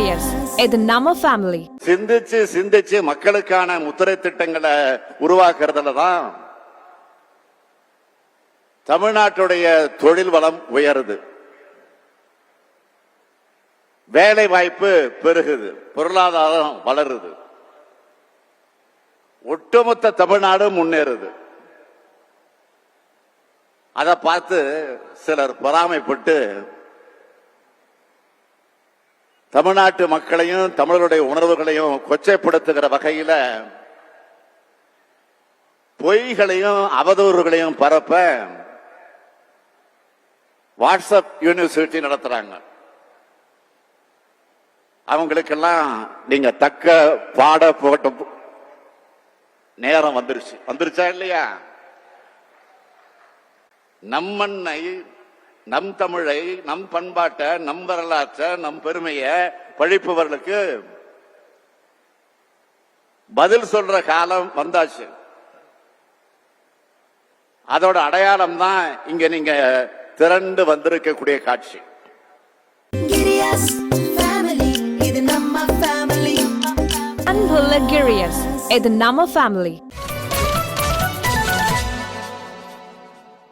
Girias, இது நம்ம family. சிந்திச்சு மக்களுக்கான முத்திரை திட்டங்களை உருவாக்குறதுல தான் தமிழ்நாட்டுடைய தொழில் வளம் உயருது, வேலை வாய்ப்பு பெருகுது, பொருளாதாரம் வளருது, ஒட்டுமொத்த தமிழ்நாடு முன்னேறுது. அதை பார்த்து சிலர் பொறாமைப்பட்டு தமிழ்நாட்டு மக்களையும் தமிழருடைய உணர்வுகளையும் கொச்சைப்படுத்துகிற வகையில பொய்களையும் அவதூறுகளையும் பரப்ப வாட்ஸ்அப் யூனிவர்சிட்டி நடத்துறாங்க. அவங்களுக்கெல்லாம் நீங்க தக்க பாட போகட்டும் நேரம் வந்துருச்சா இல்லையா? நம் மண்ணை, நம் தமிழை, நம் பண்பாட்டை, நம் வரலாற்றை, நம் பெருமையை பழிப்பவர்களுக்கு பதில் சொல்ற காலம் வந்தாச்சு. அதோட அடையாளம் தான் இங்க நீங்க திரண்டு வந்திருக்கக்கூடிய காட்சி. அன்புள்ள Girias, இது நம்ம ஃபேமிலி.